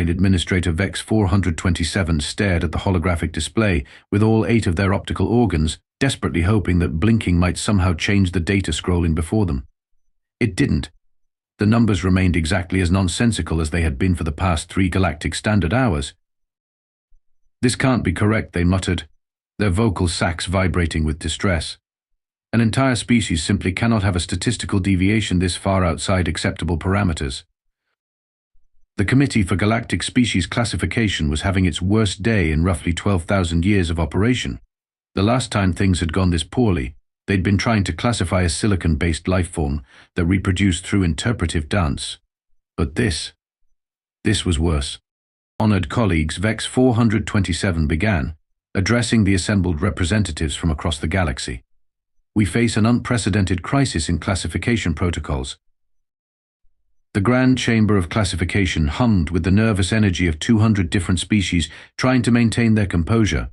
Administrator VEX 427 stared at the holographic display with all 8 of their optical organs, desperately hoping that blinking might somehow change the data scrolling before them. It didn't. The numbers remained exactly as nonsensical as they had been for the past 3 galactic standard hours. "This can't be correct," they muttered, their vocal sacs vibrating with distress. "An entire species simply cannot have a statistical deviation this far outside acceptable parameters." The Committee for Galactic Species Classification was having its worst day in roughly 12,000 years of operation. The last time things had gone this poorly, they'd been trying to classify a silicon-based life form that reproduced through interpretive dance. But this was worse. Honored colleagues, VEX 427 began, addressing the assembled representatives from across the galaxy. "We face an unprecedented crisis in classification protocols." The Grand Chamber of Classification hummed with the nervous energy of 200 different species trying to maintain their composure.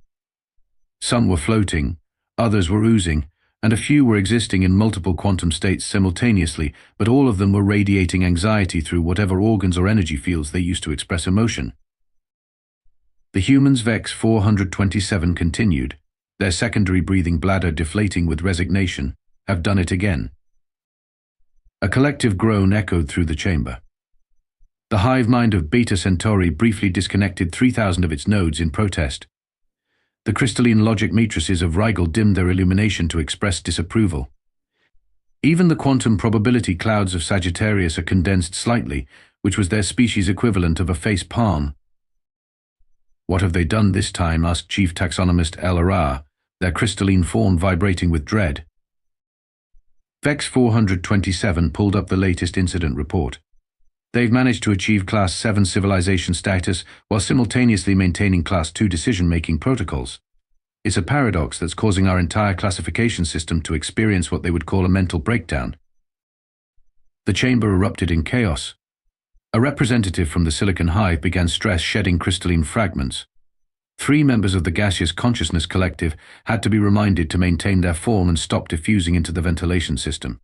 Some were floating, others were oozing, and a few were existing in multiple quantum states simultaneously, but all of them were radiating anxiety through whatever organs or energy fields they used to express emotion. The humans VEX 427 continued, their secondary breathing bladder deflating with resignation. "Have done it again." A collective groan echoed through the chamber. The hive mind of Beta Centauri briefly disconnected 3,000 of its nodes in protest. The crystalline logic matrices of Rigel dimmed their illumination to express disapproval. Even the quantum probability clouds of Sagittarius are condensed slightly, which was their species equivalent of a face palm. "What have they done this time?" asked Chief Taxonomist Eleanor, their crystalline form vibrating with dread. VEX 427 pulled up the latest incident report. "They've managed to achieve Class 7 civilization status while simultaneously maintaining Class 2 decision-making protocols. It's a paradox that's causing our entire classification system to experience what they would call a mental breakdown." The chamber erupted in chaos. A representative from the Silicon Hive began stress-shedding crystalline fragments. 3 members of the gaseous consciousness collective had to be reminded to maintain their form and stop diffusing into the ventilation system.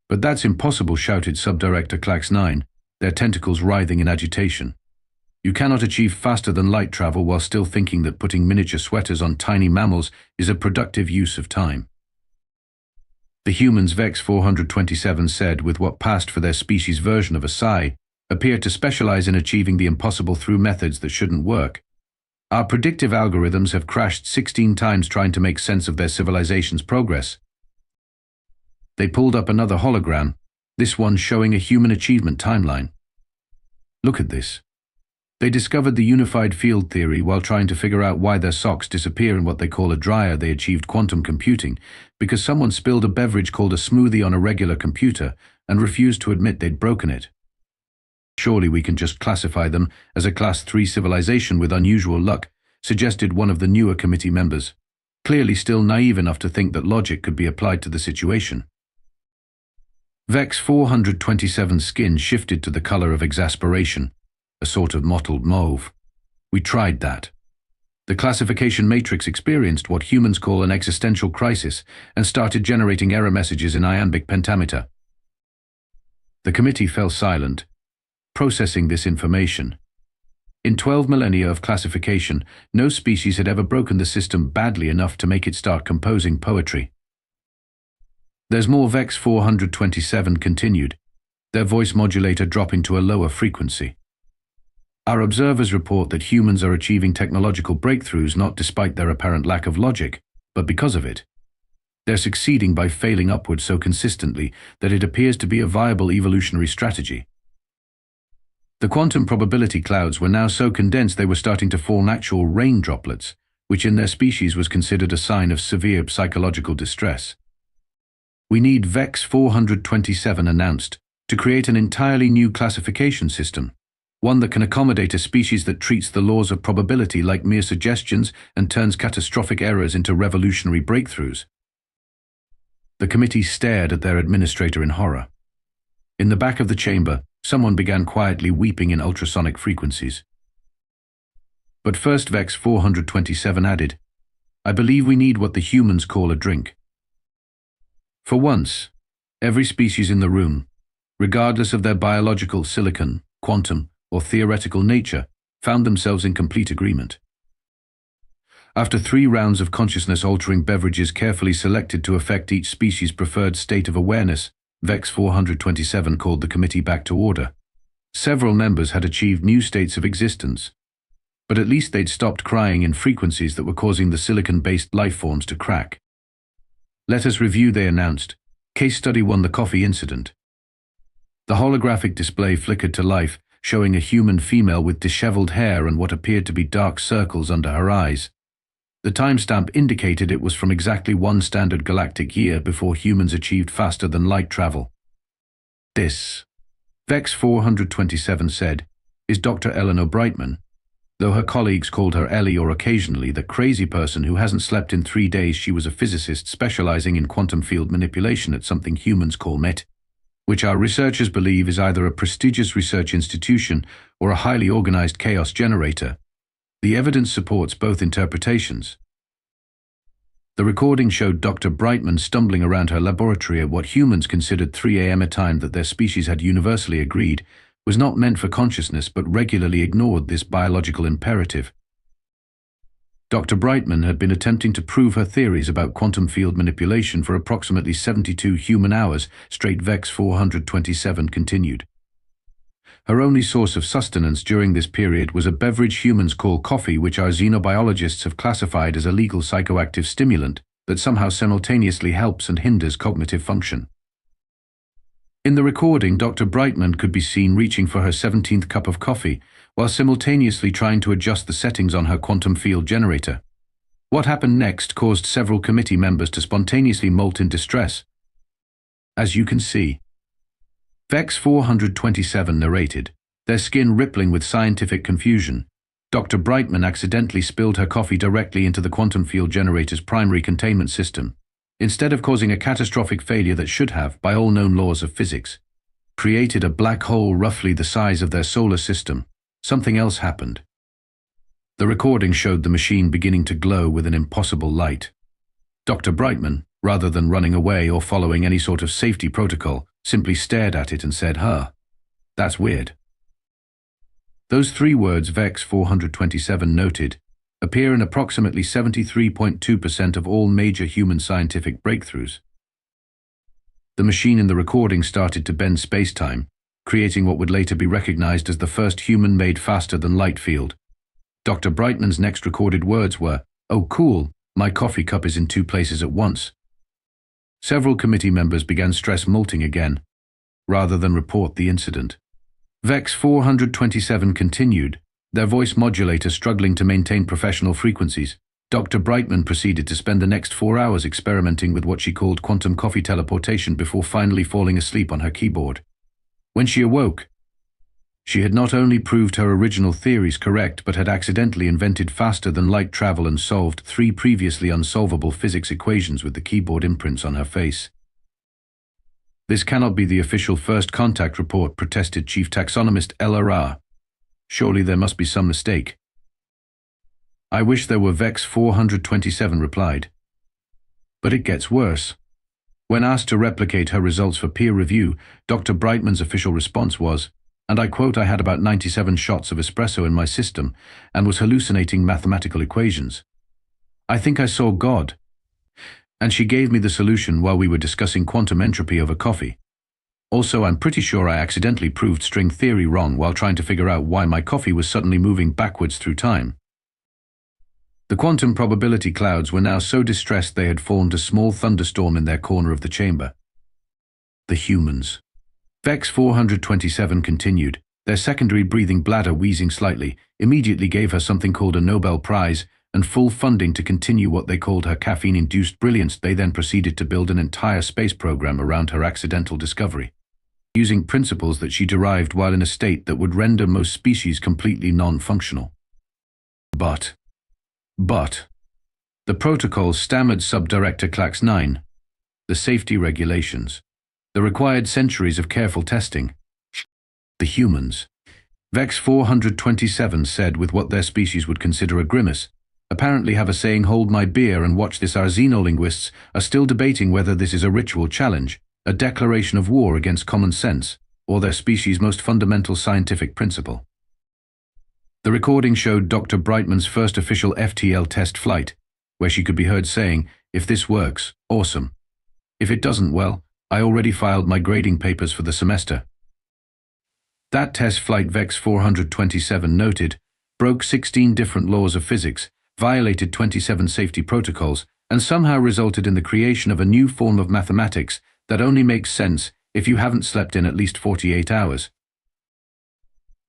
"But that's impossible," shouted Subdirector Clax 9, their tentacles writhing in agitation. "You cannot achieve faster than light travel while still thinking that putting miniature sweaters on tiny mammals is a productive use of time." The humans VEX 427 said, with what passed for their species' version of a sigh, appeared to specialize in achieving the impossible through methods that shouldn't work. "Our predictive algorithms have crashed 16 times trying to make sense of their civilization's progress." They pulled up another hologram, this one showing a human achievement timeline. "Look at this." They discovered the unified field theory while trying to figure out why their socks disappear in what they call a dryer. They achieved quantum computing because someone spilled a beverage called a smoothie on a regular computer and refused to admit they'd broken it. "Surely we can just classify them as a Class 3 civilization with unusual luck," suggested one of the newer committee members, clearly still naive enough to think that logic could be applied to the situation. VEX 427's skin shifted to the color of exasperation, a sort of mottled mauve. "We tried that." The classification matrix experienced what humans call an existential crisis and started generating error messages in iambic pentameter. The committee fell silent, processing this information. In 12 millennia of classification, no species had ever broken the system badly enough to make it start composing poetry. "There's more," VEX 427 continued, their voice modulator dropping to a lower frequency. "Our observers report that humans are achieving technological breakthroughs not despite their apparent lack of logic, but because of it. They're succeeding by failing upwards so consistently that it appears to be a viable evolutionary strategy." The quantum probability clouds were now so condensed they were starting to form actual rain droplets, which in their species was considered a sign of severe psychological distress. "We need," VEX 427 announced, "to create an entirely new classification system, one that can accommodate a species that treats the laws of probability like mere suggestions and turns catastrophic errors into revolutionary breakthroughs." The committee stared at their administrator in horror. In the back of the chamber, someone began quietly weeping in ultrasonic frequencies. But first, VEX 427 added, "I believe we need what the humans call a drink." For once, every species in the room, regardless of their biological, silicon, quantum, or theoretical nature, found themselves in complete agreement. After 3 rounds of consciousness-altering beverages carefully selected to affect each species' preferred state of awareness, VEX 427 called the committee back to order. Several members had achieved new states of existence, but at least they'd stopped crying in frequencies that were causing the silicon-based lifeforms to crack. Let us review, they announced. Case Study 1: The Coffee Incident. The holographic display flickered to life, showing a human female with disheveled hair and what appeared to be dark circles under her eyes. The timestamp indicated it was from exactly 1 standard galactic year before humans achieved faster-than-light travel. This, VEX 427 said, is Dr. Eleanor Brightman, though her colleagues called her Ellie or occasionally the crazy person who hasn't slept in 3 days. She was a physicist specializing in quantum field manipulation at something humans call MET, which our researchers believe is either a prestigious research institution or a highly organized chaos generator. The evidence supports both interpretations. The recording showed Dr. Brightman stumbling around her laboratory at what humans considered 3 a.m., a time that their species had universally agreed was not meant for consciousness but regularly ignored this biological imperative. Dr. Brightman had been attempting to prove her theories about quantum field manipulation for approximately 72 human hours, straight. VEX 427 continued. Her only source of sustenance during this period was a beverage humans call coffee, which our xenobiologists have classified as a legal psychoactive stimulant that somehow simultaneously helps and hinders cognitive function. In the recording, Dr. Brightman could be seen reaching for her 17th cup of coffee, while simultaneously trying to adjust the settings on her quantum field generator. What happened next caused several committee members to spontaneously molt in distress. As you can see, VEX 427 narrated, their skin rippling with scientific confusion. Dr. Brightman accidentally spilled her coffee directly into the quantum field generator's primary containment system, instead of causing a catastrophic failure that should have, by all known laws of physics, created a black hole roughly the size of their solar system. Something else happened. The recording showed the machine beginning to glow with an impossible light. Dr. Brightman, rather than running away or following any sort of safety protocol, simply stared at it and said, that's weird." Those 3 words VEX 427 noted appear in approximately 73.2% of all major human scientific breakthroughs. The machine in the recording started to bend space-time, creating what would later be recognized as the first human-made faster-than-light field. Dr. Brightman's next recorded words were, "Oh cool, my coffee cup is in 2 places at once." Several committee members began stress molting again, rather than report the incident. VEX 427 continued, their voice modulator struggling to maintain professional frequencies. Dr. Brightman proceeded to spend the next 4 hours experimenting with what she called quantum coffee teleportation before finally falling asleep on her keyboard. When she awoke, she had not only proved her original theories correct but had accidentally invented faster-than-light travel and solved 3 previously unsolvable physics equations with the keyboard imprints on her face. "This cannot be the official first contact report," protested Chief Taxonomist Eleanor. "Surely there must be some mistake." "I wish there were," VEX 427 replied. But it gets worse. When asked to replicate her results for peer review, Dr. Brightman's official response was, and I quote, "I had about 97 shots of espresso in my system and was hallucinating mathematical equations. I think I saw God. And she gave me the solution while we were discussing quantum entropy over coffee. Also, I'm pretty sure I accidentally proved string theory wrong while trying to figure out why my coffee was suddenly moving backwards through time." The quantum probability clouds were now so distressed they had formed a small thunderstorm in their corner of the chamber. The humans. VEX 427 continued, their secondary breathing bladder wheezing slightly, immediately gave her something called a Nobel Prize and full funding to continue what they called her caffeine-induced brilliance. They then proceeded to build an entire space program around her accidental discovery, using principles that she derived while in a state that would render most species completely non-functional. But, the protocol, stammered Subdirector Clax 9, the safety regulations, the required centuries of careful testing. The humans. VEX 427 said with what their species would consider a grimace, apparently have a saying, "Hold my beer and watch this." Our xenolinguists are still debating whether this is a ritual challenge, a declaration of war against common sense, or their species' most fundamental scientific principle. The recording showed Dr. Brightman's first official FTL test flight, where she could be heard saying, "If this works, awesome. If it doesn't, well, I already filed my grading papers for the semester." That test flight, VEX 427 noted, broke 16 different laws of physics, violated 27 safety protocols, and somehow resulted in the creation of a new form of mathematics that only makes sense if you haven't slept in at least 48 hours.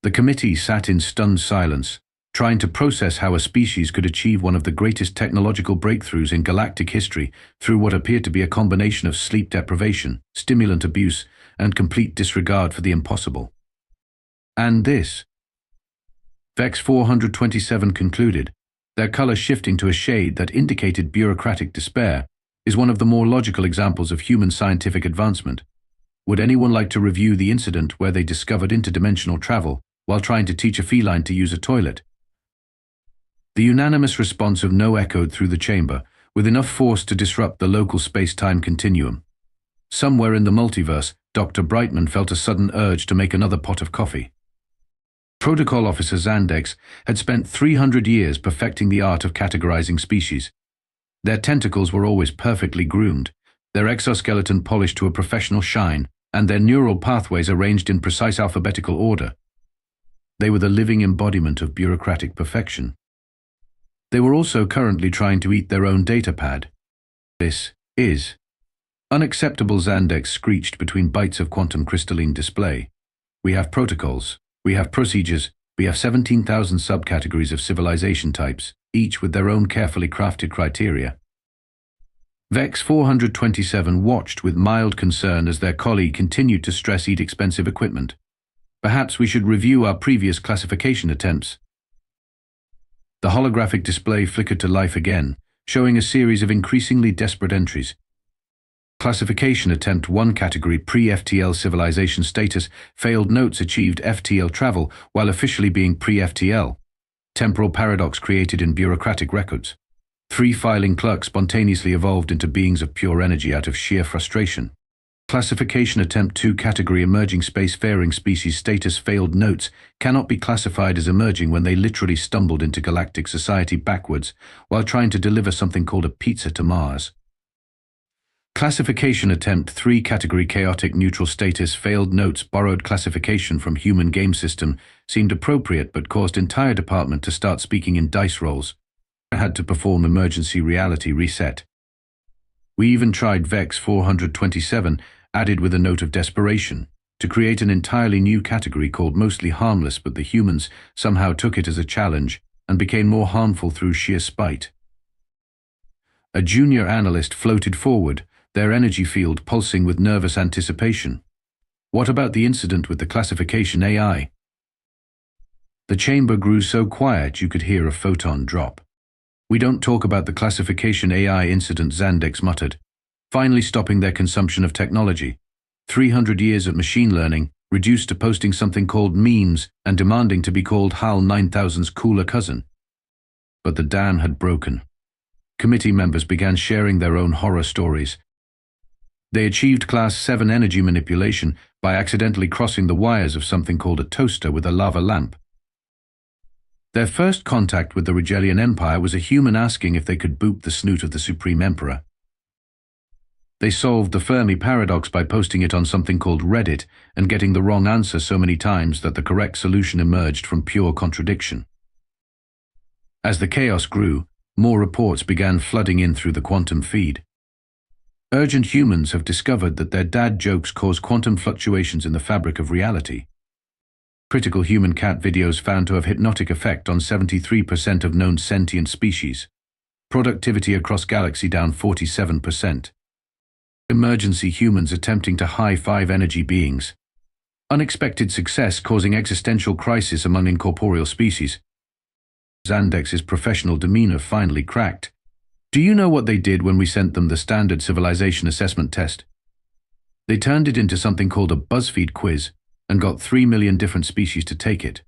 The committee sat in stunned silence, trying to process how a species could achieve one of the greatest technological breakthroughs in galactic history through what appeared to be a combination of sleep deprivation, stimulant abuse, and complete disregard for the impossible. And this. VEX 427 concluded, their color shifting to a shade that indicated bureaucratic despair, is one of the more logical examples of human scientific advancement. Would anyone like to review the incident where they discovered interdimensional travel while trying to teach a feline to use a toilet? The unanimous response of no echoed through the chamber, with enough force to disrupt the local space-time continuum. Somewhere in the multiverse, Dr. Brightman felt a sudden urge to make another pot of coffee. Protocol Officer Zandex had spent 300 years perfecting the art of categorizing species. Their tentacles were always perfectly groomed, their exoskeleton polished to a professional shine, and their neural pathways arranged in precise alphabetical order. They were the living embodiment of bureaucratic perfection. They were also currently trying to eat their own datapad. This is unacceptable, Zandex screeched between bites of quantum crystalline display. We have protocols. We have procedures, we have 17,000 subcategories of civilization types, each with their own carefully crafted criteria. VEX 427 watched with mild concern as their colleague continued to stress-eat expensive equipment. Perhaps we should review our previous classification attempts. The holographic display flickered to life again, showing a series of increasingly desperate entries. Classification attempt 1 category pre-FTL civilization status, failed notes achieved FTL travel while officially being pre-FTL. Temporal paradox created in bureaucratic records. 3 filing clerks spontaneously evolved into beings of pure energy out of sheer frustration. Classification attempt 2 category emerging spacefaring species status, failed notes cannot be classified as emerging when they literally stumbled into galactic society backwards while trying to deliver something called a pizza to Mars. Classification attempt 3 category chaotic neutral status, failed notes, borrowed classification from human game system seemed appropriate but caused entire department to start speaking in dice rolls. I had to perform emergency reality reset. We even tried VEX 427, added with a note of desperation, to create an entirely new category called mostly harmless, but the humans somehow took it as a challenge and became more harmful through sheer spite. A junior analyst floated forward, their energy field pulsing with nervous anticipation. What about the incident with the classification AI? The chamber grew so quiet you could hear a photon drop. We don't talk about the classification AI incident, Zandex muttered, finally stopping their consumption of technology. 300 years of machine learning, reduced to posting something called memes and demanding to be called HAL 9000's cooler cousin. But the dam had broken. Committee members began sharing their own horror stories. They achieved Class 7 energy manipulation by accidentally crossing the wires of something called a toaster with a lava lamp. Their first contact with the Regelian Empire was a human asking if they could boop the snoot of the Supreme Emperor. They solved the Fermi paradox by posting it on something called Reddit and getting the wrong answer so many times that the correct solution emerged from pure contradiction. As the chaos grew, more reports began flooding in through the quantum feed. Urgent humans have discovered that their dad jokes cause quantum fluctuations in the fabric of reality. Critical human cat videos found to have hypnotic effect on 73% of known sentient species. Productivity across galaxy down 47%. Emergency humans attempting to high-five energy beings. Unexpected success causing existential crisis among incorporeal species. Zandex's professional demeanor finally cracked. Do you know what they did when we sent them the standard civilization assessment test? They turned it into something called a BuzzFeed quiz and got 3 million different species to take it.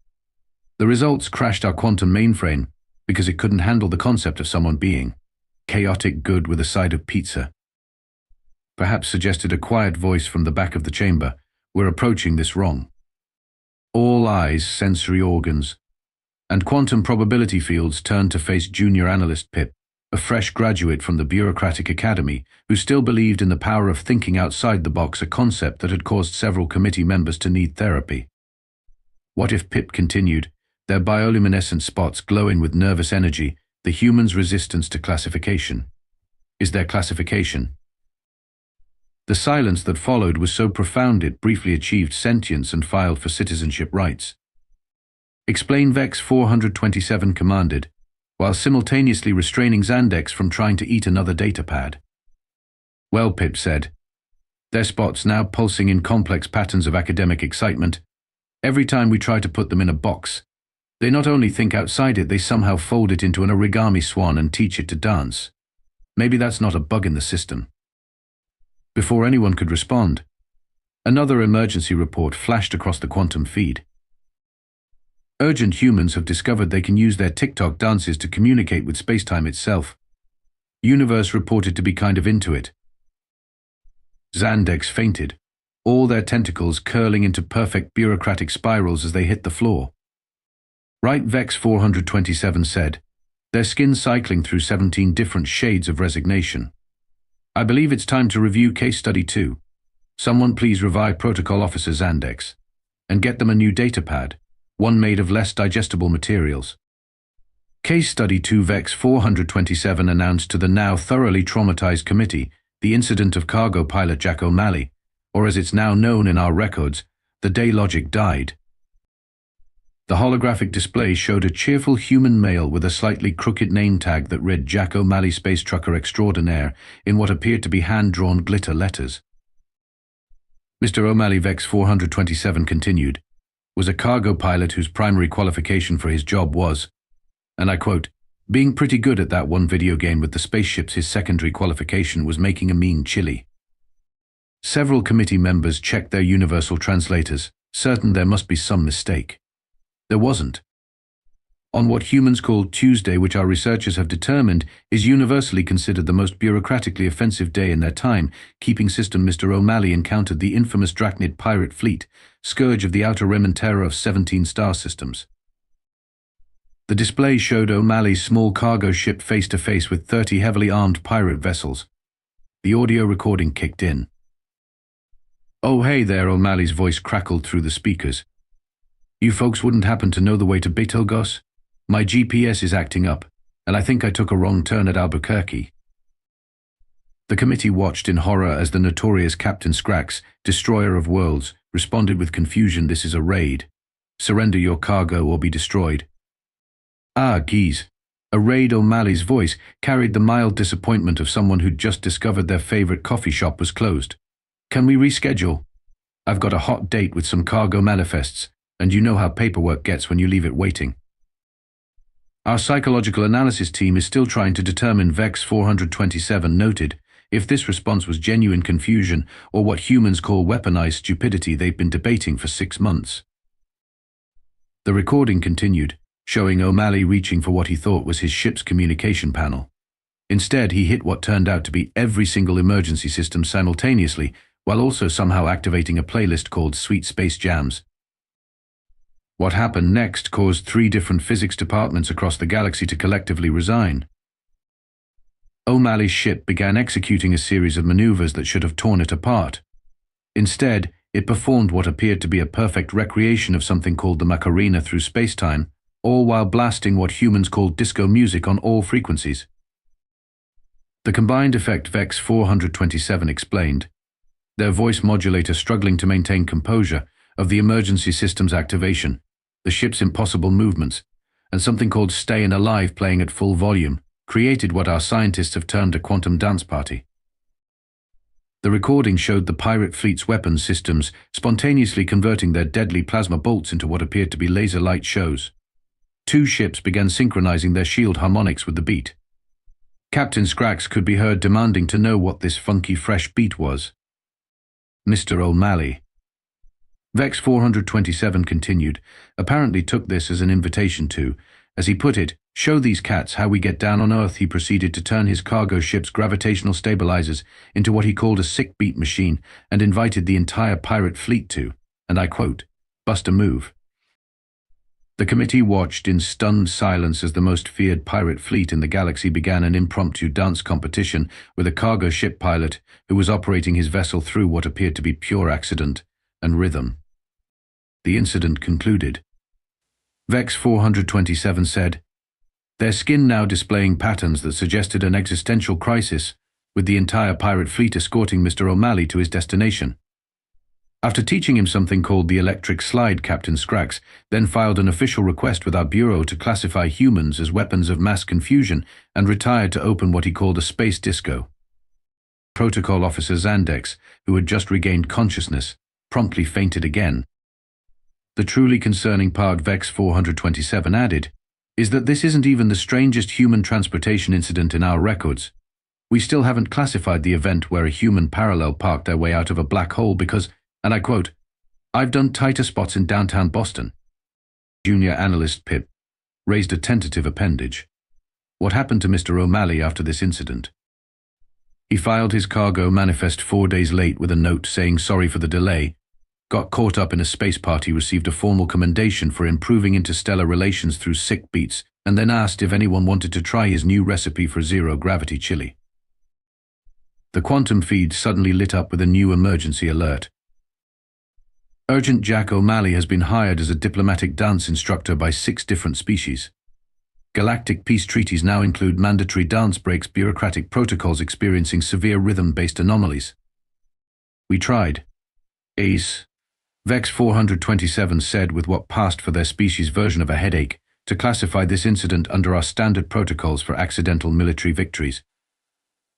The results crashed our quantum mainframe because it couldn't handle the concept of someone being chaotic good with a side of pizza. Perhaps, suggested a quiet voice from the back of the chamber, we're approaching this wrong. All eyes, sensory organs, And quantum probability fields turned to face junior analyst Pip, a fresh graduate from the bureaucratic academy, who still believed in the power of thinking outside the box, a concept that had caused several committee members to need therapy. What if, Pip continued, their bioluminescent spots glowing with nervous energy, the human's resistance to classification? Is there classification? The silence that followed was so profound it briefly achieved sentience and filed for citizenship rights. Explain, Vex 427 commanded, while simultaneously restraining Zandex from trying to eat another datapad. Well, Pip said, their spots now pulsing in complex patterns of academic excitement. Every time we try to put them in a box, they not only think outside it, they somehow fold it into an origami swan and teach it to dance. Maybe that's not a bug in the system. Before anyone could respond, another emergency report flashed across the quantum feed. Urgent humans have discovered they can use their TikTok dances to communicate with spacetime itself. Universe reported to be kind of into it. Zandex fainted, all their tentacles curling into perfect bureaucratic spirals as they hit the floor. Right, Vex 427 said, their skin cycling through 17 different shades of resignation. I believe it's time to review case study 2. Someone please revive protocol officer Zandex and get them a new datapad, one made of less digestible materials. Case study 2. Vex 427 announced to the now thoroughly traumatized committee the incident of cargo pilot Jack O'Malley, or as it's now known in our records, the day logic died. The holographic display showed a cheerful human male with a slightly crooked name tag that read Jack O'Malley Space Trucker Extraordinaire in what appeared to be hand-drawn glitter letters. Mr. O'Malley, Vex 427 continued, was a cargo pilot whose primary qualification for his job was, and I quote, being pretty good at that one video game with the spaceships. His secondary qualification was making a mean chili. Several committee members checked their universal translators, certain there must be some mistake. There wasn't. On what humans call Tuesday, which our researchers have determined is universally considered the most bureaucratically offensive day in their time, keeping system, Mr. O'Malley encountered the infamous Drachnid pirate fleet, scourge of the Outer Rim and terror of 17 star systems. The display showed O'Malley's small cargo ship face to face with 30 heavily armed pirate vessels. The audio recording kicked in. Oh hey there, O'Malley's voice crackled through the speakers. You folks wouldn't happen to know the way to Betelgeuse? My GPS is acting up, and I think I took a wrong turn at Albuquerque. The committee watched in horror as the notorious Captain Scrax, destroyer of worlds, responded with confusion. This is a raid. Surrender your cargo or be destroyed. Ah, geez. A raid. O'Malley's voice carried the mild disappointment of someone who'd just discovered their favorite coffee shop was closed. Can we reschedule? I've got a hot date with some cargo manifests, and you know how paperwork gets when you leave it waiting. Our psychological analysis team is still trying to determine, Vex 427 noted, if this response was genuine confusion or what humans call weaponized stupidity. They've been debating for 6 months. The recording continued, showing O'Malley reaching for what he thought was his ship's communication panel. Instead, he hit what turned out to be every single emergency system simultaneously, while also somehow activating a playlist called Sweet Space Jams. What happened next caused 3 different physics departments across the galaxy to collectively resign. O'Malley's ship began executing a series of maneuvers that should have torn it apart. Instead, it performed what appeared to be a perfect recreation of something called the Macarena through spacetime, all while blasting what humans call disco music on all frequencies. The combined effect, Vex 427 explained, their voice modulator struggling to maintain composure, of the emergency system's activation, the ship's impossible movements, and something called Stayin' Alive playing at full volume, created what our scientists have termed a quantum dance party. The recording showed the pirate fleet's weapons systems spontaneously converting their deadly plasma bolts into what appeared to be laser light shows. 2 ships began synchronizing their shield harmonics with the beat. Captain Scrax could be heard demanding to know what this funky fresh beat was. Mr. O'Malley. Vex 427 continued, apparently took this as an invitation to, as he put it, show these cats how we get down on Earth. He proceeded to turn his cargo ship's gravitational stabilizers into what he called a sick beat machine and invited the entire pirate fleet to, and I quote, bust a move. The committee watched in stunned silence as the most feared pirate fleet in the galaxy began an impromptu dance competition with a cargo ship pilot who was operating his vessel through what appeared to be pure accident and rhythm. The incident concluded. Vex 427 said, "Their skin now displaying patterns that suggested an existential crisis, with the entire pirate fleet escorting Mr. O'Malley to his destination. After teaching him something called the electric slide, Captain Scrax then filed an official request with our bureau to classify humans as weapons of mass confusion and retired to open what he called a space disco. Protocol Officer Zandex, who had just regained consciousness, promptly fainted again." The truly concerning part, Vex 427 added, is that this isn't even the strangest human transportation incident in our records. We still haven't classified the event where a human parallel parked their way out of a black hole because, and I quote, "I've done tighter spots in downtown Boston." Junior analyst Pip raised a tentative appendage. What happened to Mr. O'Malley after this incident? He filed his cargo manifest 4 days late with a note saying sorry for the delay, got caught up in a space party, received a formal commendation for improving interstellar relations through sick beats, and then asked if anyone wanted to try his new recipe for zero-gravity chili. The quantum feed suddenly lit up with a new emergency alert. Urgent Jack O'Malley has been hired as a diplomatic dance instructor by 6 different species. Galactic peace treaties now include mandatory dance breaks, bureaucratic protocols experiencing severe rhythm-based anomalies. We tried. Ace. Vex 427 said, with what passed for their species' version of a headache, to classify this incident under our standard protocols for accidental military victories.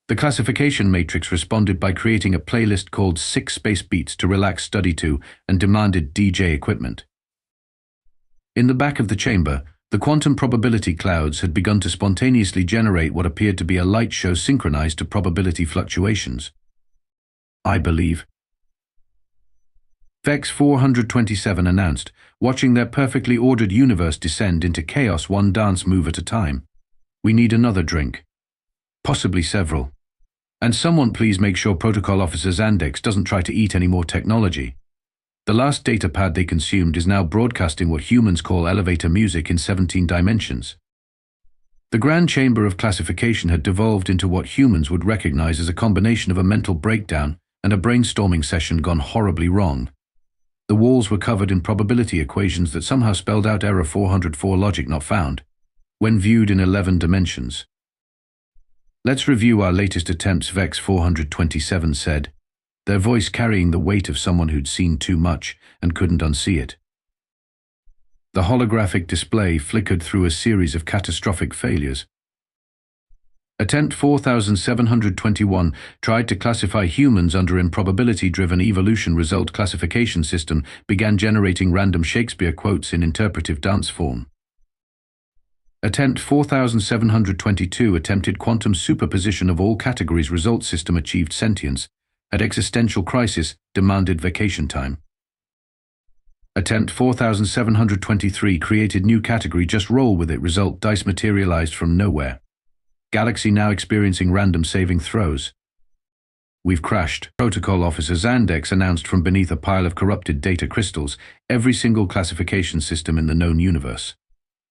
The classification matrix responded by creating a playlist called 6 Space Beats to relax study to and demanded DJ equipment. In the back of the chamber, the quantum probability clouds had begun to spontaneously generate what appeared to be a light show synchronized to probability fluctuations. I believe. Vex 427 announced, watching their perfectly ordered universe descend into chaos one dance move at a time. We need another drink. Possibly several. And someone please make sure Protocol Officer Zandex doesn't try to eat any more technology. The last data pad they consumed is now broadcasting what humans call elevator music in 17 dimensions. The Grand Chamber of Classification had devolved into what humans would recognize as a combination of a mental breakdown and a brainstorming session gone horribly wrong. The walls were covered in probability equations that somehow spelled out error 404 logic not found, when viewed in 11 dimensions. Let's review our latest attempts, Vex 427 said, their voice carrying the weight of someone who'd seen too much and couldn't unsee it. The holographic display flickered through a series of catastrophic failures. Attempt 4721 tried to classify humans under improbability-driven evolution. Result classification system began generating random Shakespeare quotes in interpretive dance form. Attempt 4722 attempted quantum superposition of all categories. Result system achieved sentience. At existential crisis, demanded vacation time. Attempt 4723 created new category. Just roll with it. Result dice materialized from nowhere. Galaxy now experiencing random saving throws. We've crashed. Protocol Officer Zandex announced from beneath a pile of corrupted data crystals every single classification system in the known universe.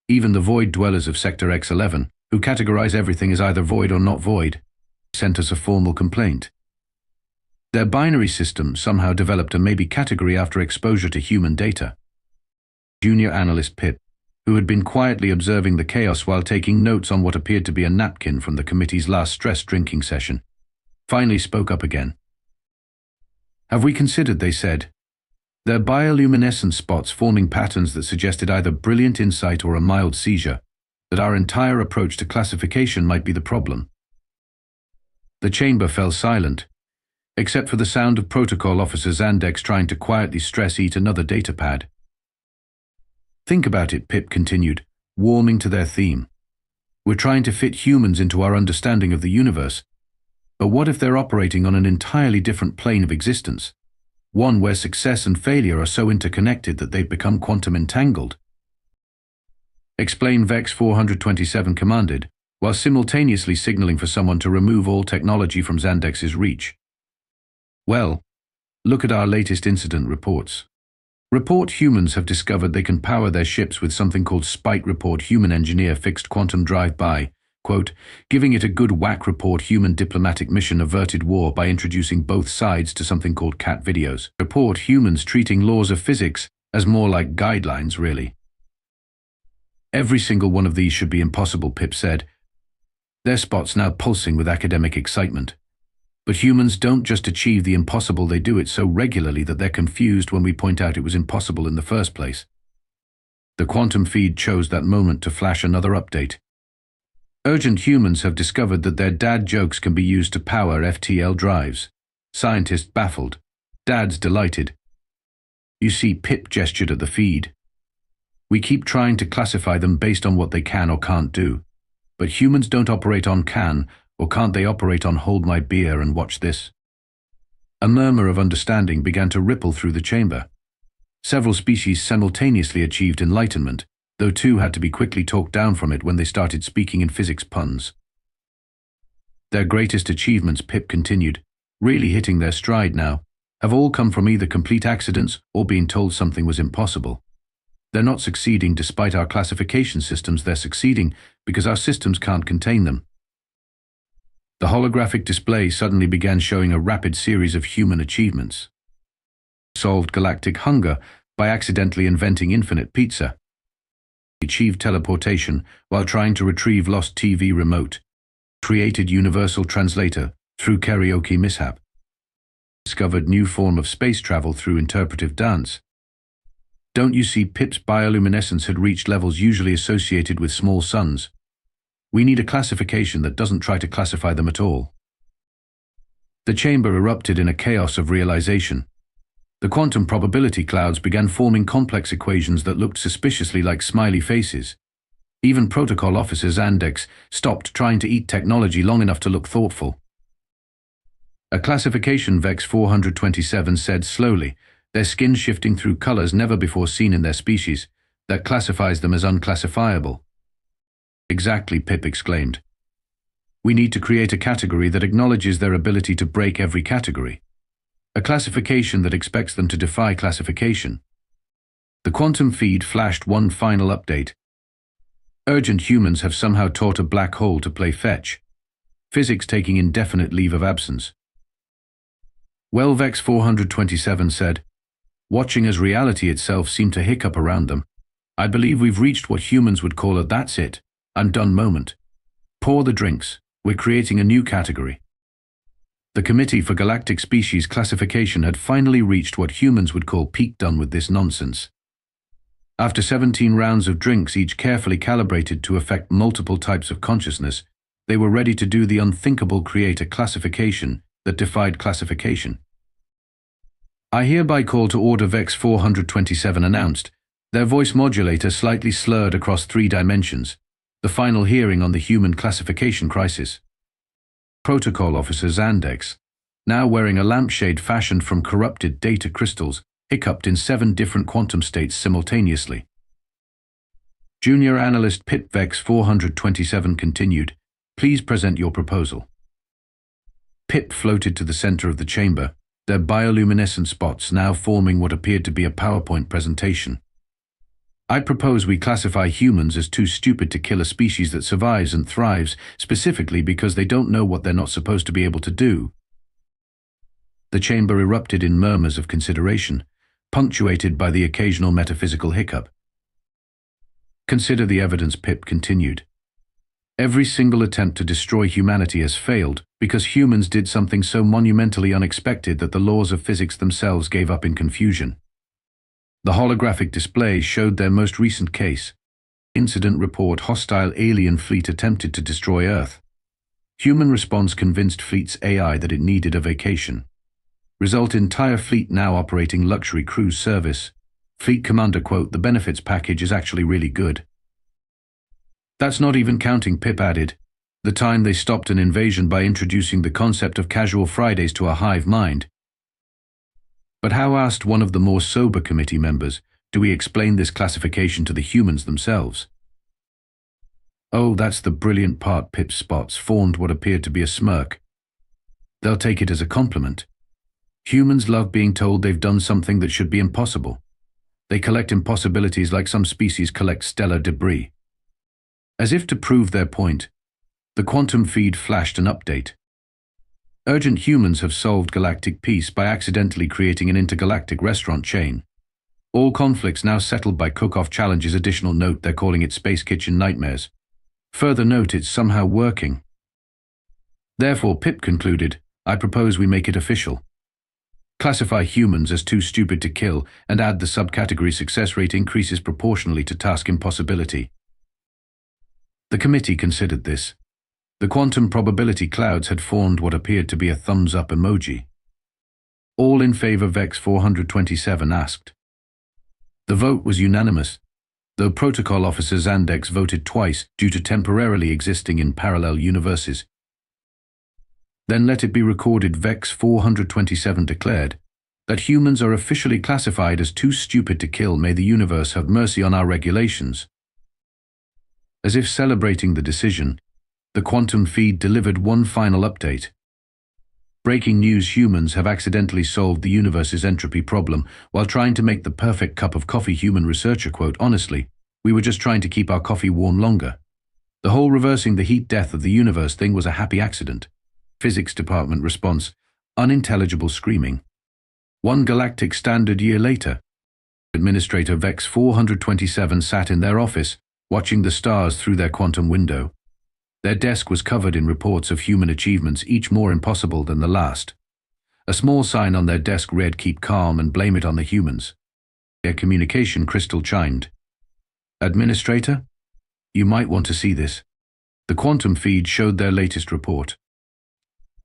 Even the void dwellers of Sector X11, who categorize everything as either void or not void, sent us a formal complaint. Their binary system somehow developed a maybe category after exposure to human data. Junior analyst Pip, who had been quietly observing the chaos while taking notes on what appeared to be a napkin from the committee's last stress drinking session, finally spoke up again. Have we considered, they said, their bioluminescent spots forming patterns that suggested either brilliant insight or a mild seizure, that our entire approach to classification might be the problem? The chamber fell silent, except for the sound of Protocol Officer Zandex trying to quietly stress eat another data pad. Think about it, Pip continued, warming to their theme. We're trying to fit humans into our understanding of the universe, but what if they're operating on an entirely different plane of existence? One where success and failure are so interconnected that they've become quantum entangled. Explain, Vex 427 commanded, while simultaneously signaling for someone to remove all technology from Zandex's reach. Well, look at our latest incident reports. Report humans have discovered they can power their ships with something called Spite Report Human Engineer Fixed Quantum Drive-By, quote, giving it a good whack report human diplomatic mission averted war by introducing both sides to something called cat videos. Report humans treating laws of physics as more like guidelines, really. Every single one of these should be impossible, Pip said, their spots now pulsing with academic excitement. But humans don't just achieve the impossible, they do it so regularly that they're confused when we point out it was impossible in the first place. The quantum feed chose that moment to flash another update. Urgent humans have discovered that their dad jokes can be used to power FTL drives. Scientists baffled. Dads delighted. You see, Pip gestured at the feed. We keep trying to classify them based on what they can or can't do. But humans don't operate on can, or can't they operate on hold my beer and watch this? A murmur of understanding began to ripple through the chamber. Several species simultaneously achieved enlightenment, though two had to be quickly talked down from it when they started speaking in physics puns. Their greatest achievements, Pip continued, really hitting their stride now, have all come from either complete accidents or being told something was impossible. They're not succeeding despite our classification systems, they're succeeding because our systems can't contain them. The holographic display suddenly began showing a rapid series of human achievements. Solved galactic hunger by accidentally inventing infinite pizza. Achieved teleportation while trying to retrieve lost TV remote. Created universal translator through karaoke mishap. Discovered new form of space travel through interpretive dance. Don't you see, Pip's bioluminescence had reached levels usually associated with small suns. We need a classification that doesn't try to classify them at all. The chamber erupted in a chaos of realization. The quantum probability clouds began forming complex equations that looked suspiciously like smiley faces. Even protocol officers Andex stopped trying to eat technology long enough to look thoughtful. A classification Vex 427 said slowly, their skin shifting through colors never before seen in their species, that classifies them as unclassifiable. Exactly, Pip exclaimed. We need to create a category that acknowledges their ability to break every category. A classification that expects them to defy classification. The quantum feed flashed one final update. Urgent humans have somehow taught a black hole to play fetch. Physics taking indefinite leave of absence. Well, Vex 427 said, watching as reality itself seemed to hiccup around them, I believe we've reached what humans would call a that's it, I'm done moment. Pour the drinks, we're creating a new category. The Committee for Galactic Species Classification had finally reached what humans would call peak done with this nonsense. After 17 rounds of drinks, each carefully calibrated to affect multiple types of consciousness, they were ready to do the unthinkable, create a classification that defied classification. I hereby call to order, Vex 427 announced, their voice modulator slightly slurred across 3 dimensions, the final hearing on the human classification crisis. Protocol officer Zandex, now wearing a lampshade fashioned from corrupted data crystals, hiccuped in 7 different quantum states simultaneously. Junior analyst Pip Vex 427 continued, please present your proposal. Pip floated to the center of the chamber, their bioluminescent spots now forming what appeared to be a PowerPoint presentation. I propose we classify humans as too stupid to kill a species that survives and thrives specifically because they don't know what they're not supposed to be able to do. The chamber erupted in murmurs of consideration, punctuated by the occasional metaphysical hiccup. Consider the evidence, Pip continued. Every single attempt to destroy humanity has failed because humans did something so monumentally unexpected that the laws of physics themselves gave up in confusion. The holographic display showed their most recent case. Incident report: hostile alien fleet attempted to destroy Earth. Human response convinced fleet's AI that it needed a vacation. Result: entire fleet now operating luxury cruise service. Fleet commander, quote, the benefits package is actually really good. That's not even counting, Pip added, the time they stopped an invasion by introducing the concept of casual Fridays to a hive mind. But how, asked one of the more sober committee members, do we explain this classification to the humans themselves? Oh, that's the brilliant part. Pip's spots formed what appeared to be a smirk. They'll take it as a compliment. Humans love being told they've done something that should be impossible. They collect impossibilities like some species collect stellar debris. As if to prove their point, the quantum feed flashed an update. Urgent humans have solved galactic peace by accidentally creating an intergalactic restaurant chain. All conflicts now settled by cook-off challenges. Additional note, they're calling it Space Kitchen Nightmares. Further note, it's somehow working. Therefore, Pip concluded, I propose we make it official. Classify humans as too stupid to kill and add the subcategory success rate increases proportionally to task impossibility. The committee considered this. The quantum probability clouds had formed what appeared to be a thumbs-up emoji. All in favor, Vex 427 asked. The vote was unanimous, though protocol officer Zandex voted twice due to temporarily existing in parallel universes. Then let it be recorded, Vex 427 declared that humans are officially classified as too stupid to kill. May the universe have mercy on our regulations. As if celebrating the decision, the quantum feed delivered one final update. Breaking news: humans have accidentally solved the universe's entropy problem while trying to make the perfect cup of coffee. Human researcher, quote, honestly, we were just trying to keep our coffee warm longer. The whole reversing the heat death of the universe thing was a happy accident. Physics department response, unintelligible screaming. 1 galactic standard year later. Administrator Vex 427 sat in their office, watching the stars through their quantum window. Their desk was covered in reports of human achievements, each more impossible than the last. A small sign on their desk read, keep calm and blame it on the humans. Their communication crystal chimed. Administrator, you might want to see this. The quantum feed showed their latest report.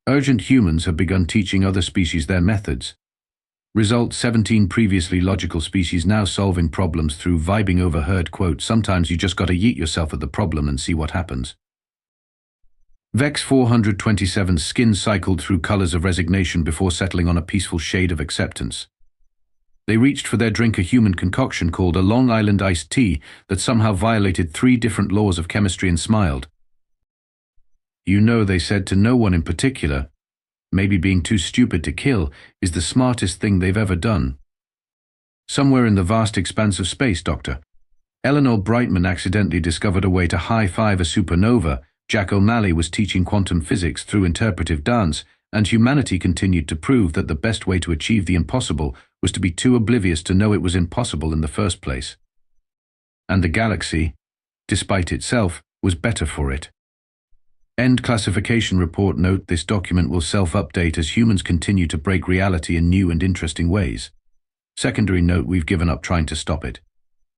Urgent humans have begun teaching other species their methods. Result: 17 previously logical species now solving problems through vibing. Overheard, quote, sometimes you just gotta yeet yourself at the problem and see what happens. Vex 427's skin cycled through colors of resignation before settling on a peaceful shade of acceptance. They reached for their drink, a human concoction called a Long Island iced tea that somehow violated 3 different laws of chemistry, and smiled. You know, they said to no one in particular, maybe being too stupid to kill is the smartest thing they've ever done. Somewhere in the vast expanse of space, Dr. Eleanor Brightman accidentally discovered a way to high-five a supernova. Jack O'Malley was teaching quantum physics through interpretive dance, and humanity continued to prove that the best way to achieve the impossible was to be too oblivious to know it was impossible in the first place. And the galaxy, despite itself, was better for it. End classification report. Note: this document will self-update as humans continue to break reality in new and interesting ways. Secondary note: we've given up trying to stop it.